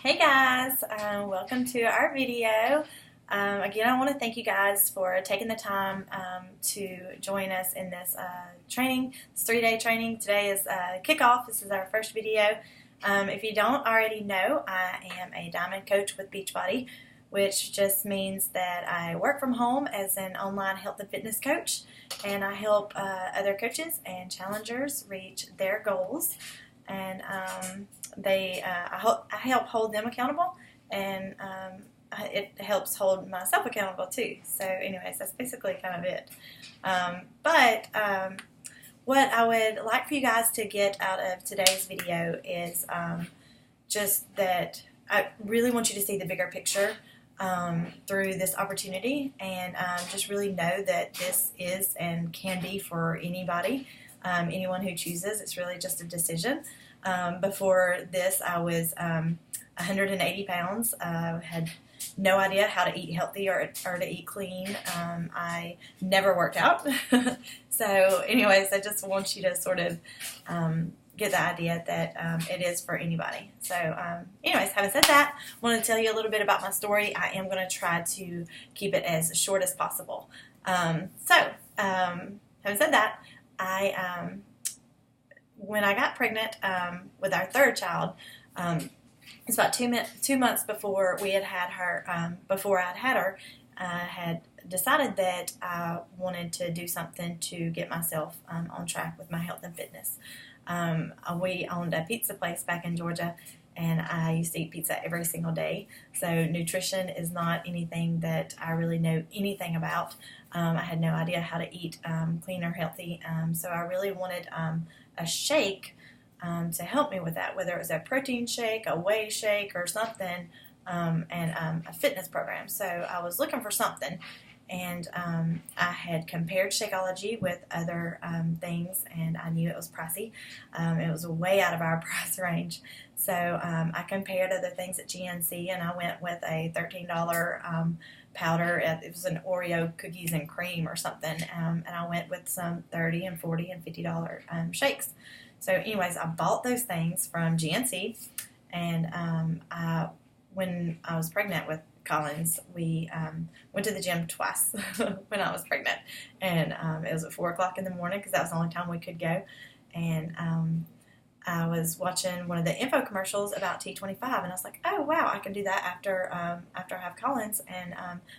Hey guys, welcome to our video. Again, I want to thank you guys for taking the time to join us in this training, this 3-day training. Today is kickoff. This is our first video. If you don't already know, I am a Diamond Coach with Beachbody, which just means that I work from home as an online health and fitness coach, and I help other coaches and challengers reach their goals. And I help hold them accountable, and it helps hold myself accountable too. So anyways, that's basically kind of it. What I would like for you guys to get out of today's video is just that I really want you to see the bigger picture through this opportunity, and just really know that this is and can be for anybody. Anyone who chooses. It's really just a decision. Before this, I was 180 pounds. I had no idea how to eat healthy or to eat clean. I never worked out. So anyways, I just want you to sort of get the idea that it is for anybody. So anyways, having said that, I want to tell you a little bit about my story. I am going to try to keep it as short as possible. Having said that, when I got pregnant with our third child, it's about 2 months before we had her. Before I'd had her, I had decided that I wanted to do something to get myself on track with my health and fitness. We owned a pizza place back in Georgia, and I used to eat pizza every single day. So nutrition is not anything that I really know anything about. I had no idea how to eat clean or healthy. So I really wanted a shake to help me with that, whether it was a protein shake, a whey shake, or something, and a fitness program. So I was looking for something, and I had compared Shakeology with other things, and I knew it was pricey. It was way out of our price range. So I compared other things at GNC, and I went with a $13 powder. It was an Oreo cookies and cream or something, and I went with some $30 and $40 and $50 shakes. So anyways, I bought those things from GNC, and when I was pregnant with Collins, we went to the gym twice when I was pregnant, and it was at 4 o'clock in the morning because that was the only time we could go. And I was watching one of the infomercials about T25, and I was like, oh wow, I can do that after I have Collins, and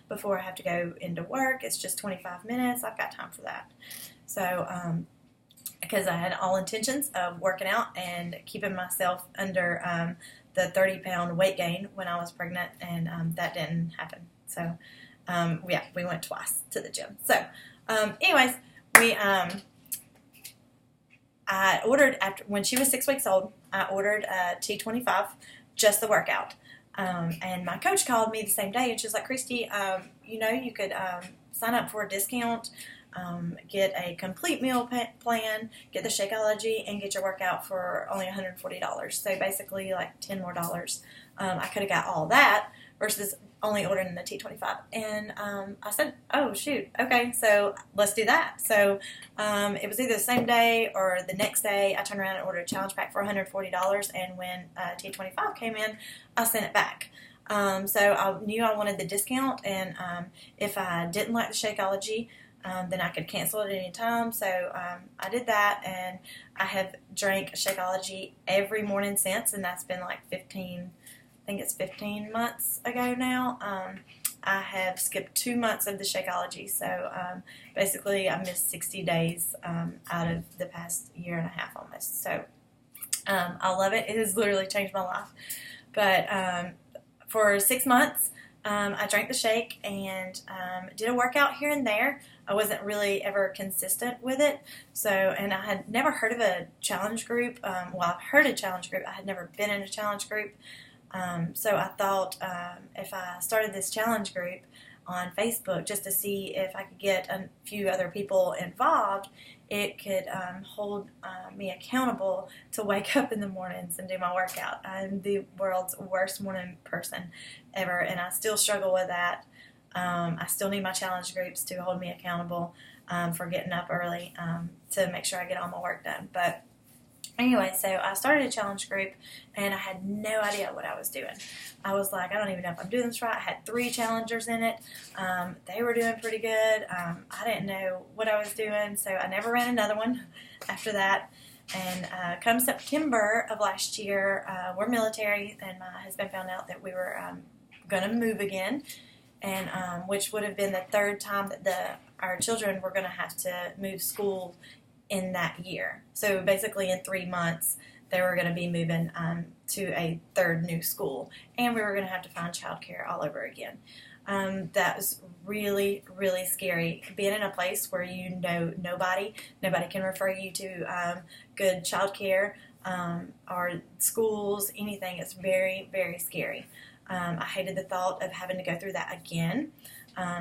before I have to go into work. It's just 25 minutes. I've got time for that. So because I had all intentions of working out and keeping myself under the 30-pound weight gain when I was pregnant, and that didn't happen. So we went twice to the gym. So anyways, I ordered, when she was 6 weeks old, I ordered a T25, just the workout. And my coach called me the same day, and she was like, Christy, you could sign up for a discount, get a complete meal plan, get the Shakeology, and get your workout for only $140. So basically like $10 more. I could have got all that versus only ordering the T25. And I said, oh, shoot, okay, so let's do that. So it was either the same day or the next day. I turned around and ordered a challenge pack for $140, and when T25 came in, I sent it back. So I knew I wanted the discount, and if I didn't like the Shakeology, then I could cancel it at any time. So I did that, and I have drank Shakeology every morning since, and that's been like 15 months ago now. I have skipped 2 months of the Shakeology, so basically I missed 60 days out of the past year and a half almost. So I love it. It has literally changed my life. But for 6 months, I drank the shake and did a workout here and there. I wasn't really ever consistent with it. So, and I had never heard of a challenge group. I've heard of challenge group. I had never been in a challenge group. So I thought if I started this challenge group on Facebook just to see if I could get a few other people involved, it could hold me accountable to wake up in the mornings and do my workout. I'm the world's worst morning person ever, and I still struggle with that. I still need my challenge groups to hold me accountable for getting up early to make sure I get all my work done. But Anyway, so I started a challenge group, and I had no idea what I was doing. I was like, I don't even know if I'm doing this right. I had 3 challengers in it. They were doing pretty good. I didn't know what I was doing, so I never ran another one after that. And come September of last year, we're military, and my husband found out that we were going to move again, and which would have been the 3rd time that our children were going to have to move school in that year. So basically in 3 months, they were going to be moving to a 3rd new school, and we were going to have to find childcare all over again. That was really, really scary. Being in a place where you know nobody can refer you to good childcare or schools, anything. It's very, very scary. I hated the thought of having to go through that again.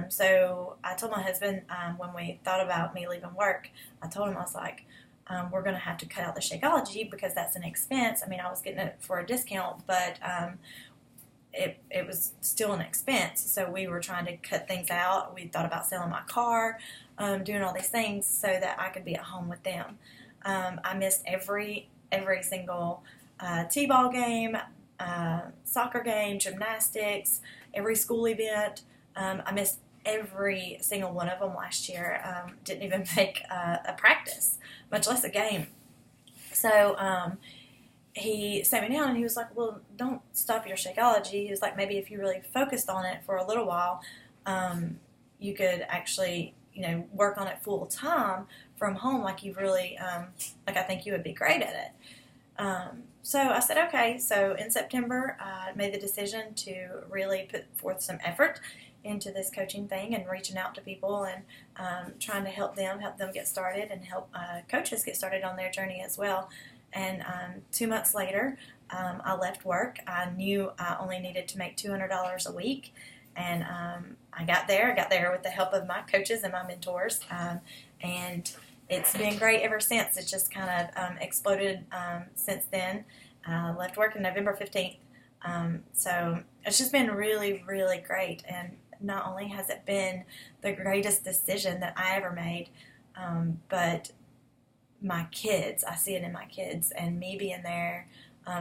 So I told my husband when we thought about me leaving work, I told him, I was like, we're going to have to cut out the Shakeology because that's an expense. I mean, I was getting it for a discount, but it was still an expense. So we were trying to cut things out. We thought about selling my car, doing all these things so that I could be at home with them. I missed every single t-ball game, soccer game, gymnastics, every school event. I missed every single one of them last year. Didn't even make a practice, much less a game. So he sat me down and he was like, well, don't stop your Shakeology. He was like, maybe if you really focused on it for a little while, you could actually, work on it full time from home like you really, like I think you would be great at it. So I said, okay. So in September, I made the decision to really put forth some effort into this coaching thing and reaching out to people and trying to help them get started and help coaches get started on their journey as well. And 2 months later, I left work. I knew I only needed to make $200 a week. And I got there with the help of my coaches and my mentors. And it's been great ever since. It's just kind of exploded since then. I left work on November 15th. So it's just been really, really great. And not only has it been the greatest decision that I ever made, but my kids, I see it in my kids and me being there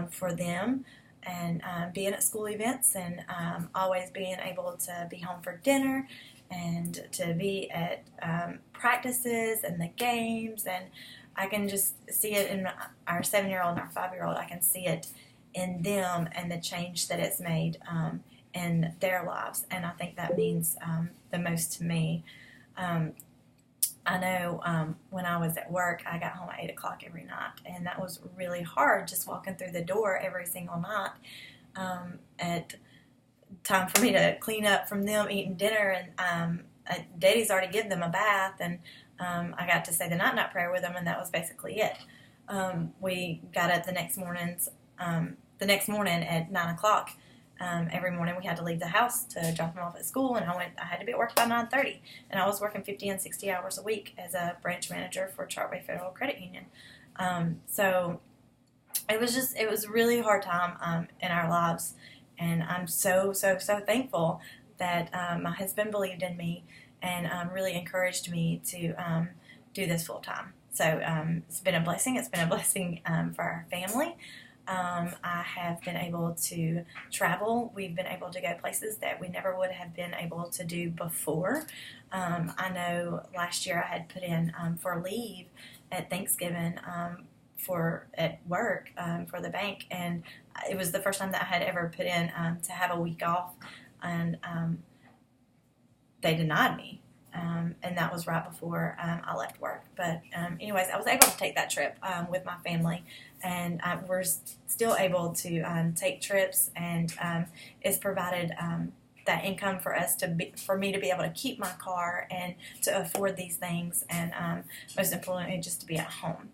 for them and being at school events and always being able to be home for dinner and to be at practices and the games. And I can just see it in our 7-year-old and our 5-year-old. I can see it in them and the change that it's made in their lives. And I think that means the most to me. I know when I was at work, I got home at 8 o'clock every night, and that was really hard just walking through the door every single night. At time for me to clean up from them eating dinner, and Daddy's already given them a bath, and I got to say the night prayer with them, and that was basically it. We got up the next morning at 9 o'clock. Every morning we had to leave the house to drop them off at school, and I had to be at work by 9:30, and I was working 50 and 60 hours a week as a branch manager for Chartway Federal Credit Union. So it was a really hard time in our lives, and I'm so thankful that my husband believed in me and really encouraged me to do this full time. So it's been a blessing. It's been a blessing for our family. I have been able to travel. We've been able to go places that we never would have been able to do before. I know last year I had put in for leave at Thanksgiving at work for the bank, and it was the first time that I had ever put in to have a week off, and they denied me. And that was right before I left work. But anyways, I was able to take that trip with my family, and we're still able to take trips, and it's provided that income for us for me to be able to keep my car and to afford these things, and most importantly, just to be at home.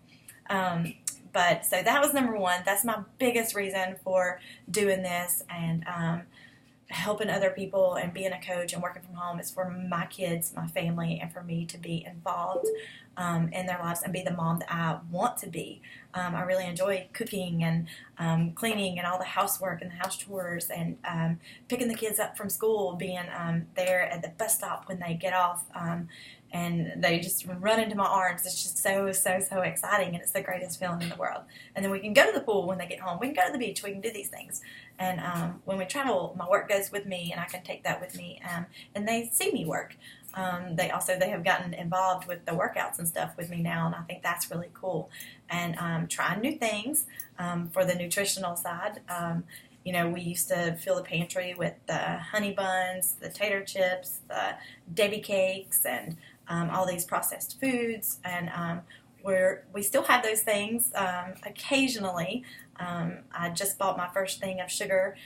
But so that was number one. That's my biggest reason for doing this, and helping other people and being a coach and working from home is for my kids, my family, and for me to be involved in their lives and be the mom that I want to be. I really enjoy cooking and cleaning and all the housework and the house chores and picking the kids up from school, being there at the bus stop when they get off, and they just run into my arms. It's just so exciting, and it's the greatest feeling in the world. And then we can go to the pool when they get home. We can go to the beach. We can do these things. And when we travel, my work goes with me, and I can take that with me. And they see me work. They have gotten involved with the workouts and stuff with me now, and I think that's really cool. And trying new things for the nutritional side. We used to fill the pantry with the honey buns, the tater chips, the Debbie cakes, and all these processed foods. And we still have those things occasionally. I just bought my first thing of sugar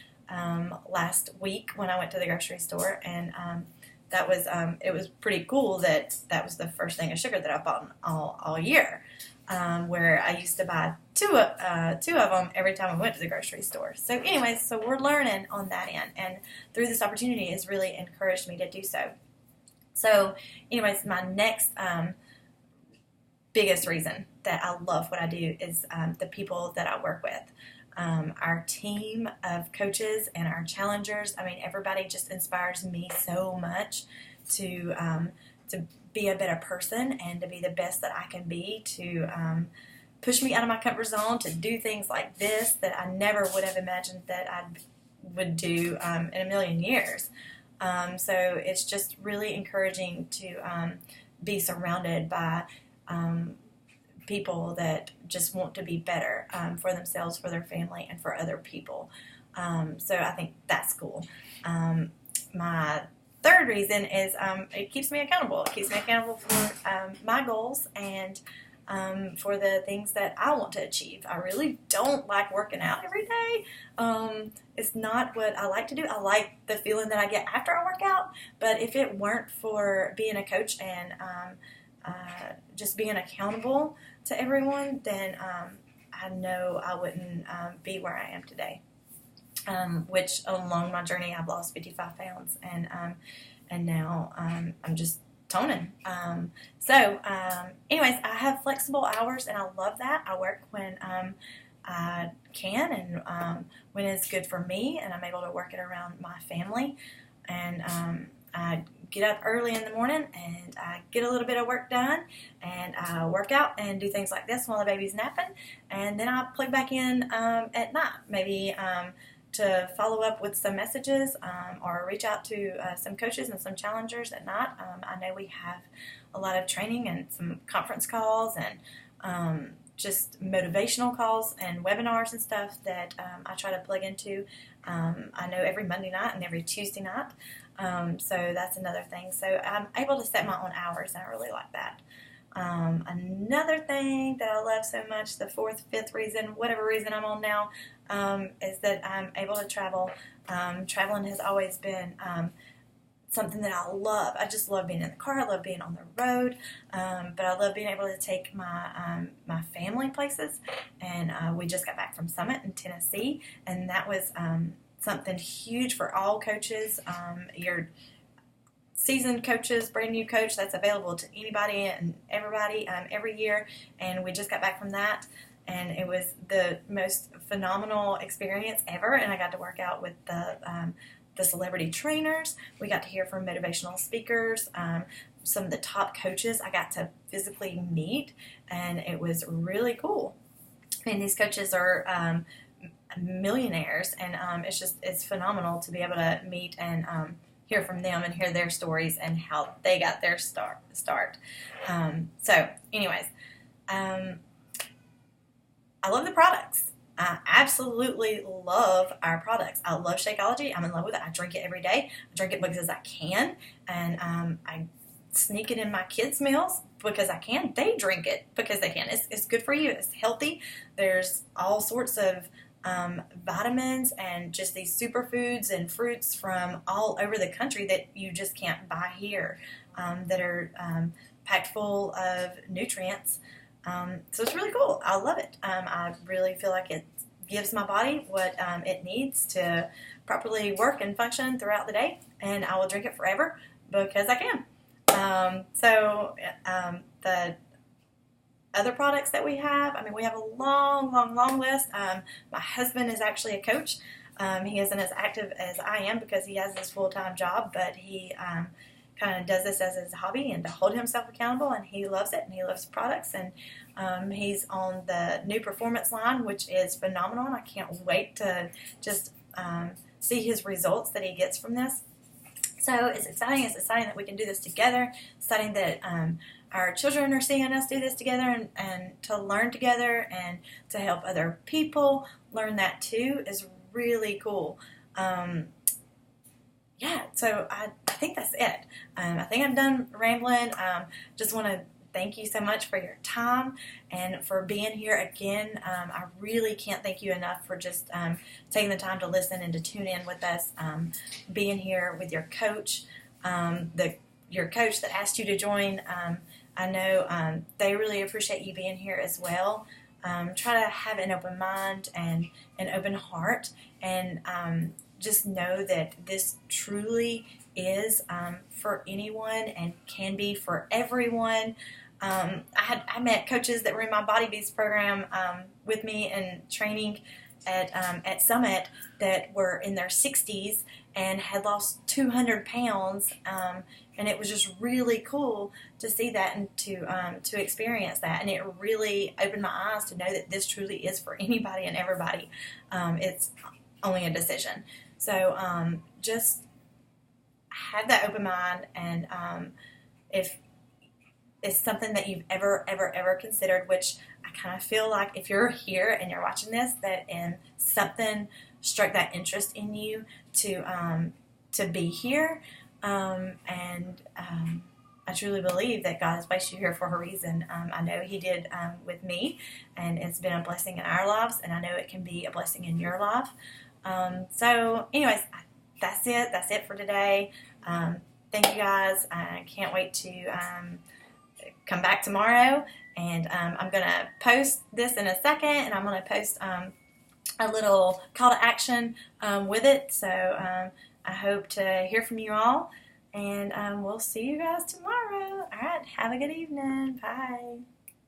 last week when I went to the grocery store, and it was pretty cool that was the first thing of sugar that I bought all year. Where I used to buy two of them every time I went to the grocery store. So anyways, we're learning on that end, and through this opportunity has really encouraged me to do so. So anyways, my next biggest reason that I love what I do is the people that I work with. Our team of coaches and our challengers, everybody just inspires me so much to be a better person and to be the best that I can be, to push me out of my comfort zone, to do things like this that I never would have imagined that I would do in a million years. So it's just really encouraging to be surrounded by people that just want to be better for themselves, for their family, and for other people. So I think that's cool. My third reason is it keeps me accountable. It keeps me accountable for my goals and for the things that I want to achieve. I really don't like working out every day. It's not what I like to do. I like the feeling that I get after I work out, but if it weren't for being a coach and just being accountable to everyone, then I know I wouldn't be where I am today. Which along my journey I've lost 55 pounds, and now I'm just toning. Anyways, I have flexible hours, and I love that. I work when I can and when it's good for me, and I'm able to work it around my family. And I get up early in the morning, and I get a little bit of work done, and I work out and do things like this while the baby's napping, and then I plug back in at night, maybe to follow up with some messages or reach out to some coaches and some challengers at night. I know we have a lot of training and some conference calls and just motivational calls and webinars and stuff that I try to plug into. I know every Monday night and every Tuesday night. So that's another thing. So I'm able to set my own hours, and I really like that. Another thing that I love so much, the fourth, fifth reason, whatever reason I'm on now, is that I'm able to travel. Traveling has always been something that I love. I just love being in the car. I love being on the road. But I love being able to take my family places. And we just got back from Summit in Tennessee, and that was something huge for all coaches. Your seasoned coaches, brand new coach, that's available to anybody and everybody every year. And we just got back from that, and it was the most phenomenal experience ever. And I got to work out with the celebrity trainers. We got to hear from motivational speakers, some of the top coaches I got to physically meet, and it was really cool. These coaches are millionaires, and it's phenomenal to be able to meet and hear from them and hear their stories and how they got their start. So anyways, I love the products. I absolutely love our products. I love Shakeology. I'm in love with it. I drink it every day. I drink it because I can, and I sneak it in my kids' meals because I can. They drink it because they can. It's good for you. It's healthy. There's all sorts of vitamins and just these superfoods and fruits from all over the country that you just can't buy here, that are packed full of nutrients. So it's really cool. I love it. I really feel like it gives my body what it needs to properly work and function throughout the day, and I will drink it forever because I can. The other products that we have, we have a long list. My husband is actually a coach. He isn't as active as I am because he has this full-time job, but he kind of does this as his hobby and to hold himself accountable, and he loves it, and he loves products, and he's on the new performance line, which is phenomenal, and I can't wait to just see his results that he gets from this. So it's exciting. It's exciting that we can do this together. It's exciting that our children are seeing us do this together, and to learn together and to help other people learn that too is really cool. Yeah, so I think that's it. I think I'm done rambling. Just want to thank you so much for your time and for being here again. I really can't thank you enough for just taking the time to listen and to tune in with us, being here with your coach, your coach that asked you to join. I know they really appreciate you being here as well. Try to have an open mind and an open heart, and just know that this truly is for anyone and can be for everyone. I met coaches that were in my Body Beast program with me in training at Summit that were in their 60s and had lost 200 pounds, and it was just really cool to see that and to experience that, and it really opened my eyes to know that this truly is for anybody and everybody. It's only a decision. So just have that open mind, and if it's something that you've ever considered, which I kind of feel like if you're here and you're watching this, that something struck that interest in you to be here, and I truly believe that God has placed you here for a reason. I know He did with me, and it's been a blessing in our lives, and I know it can be a blessing in your life. So anyways, that's it. That's it for today. Thank you guys. I can't wait to come back tomorrow, and I'm going to post this in a second, and I'm going to post a little call to action with it. So I hope to hear from you all, and we'll see you guys tomorrow. All right. Have a good evening. Bye.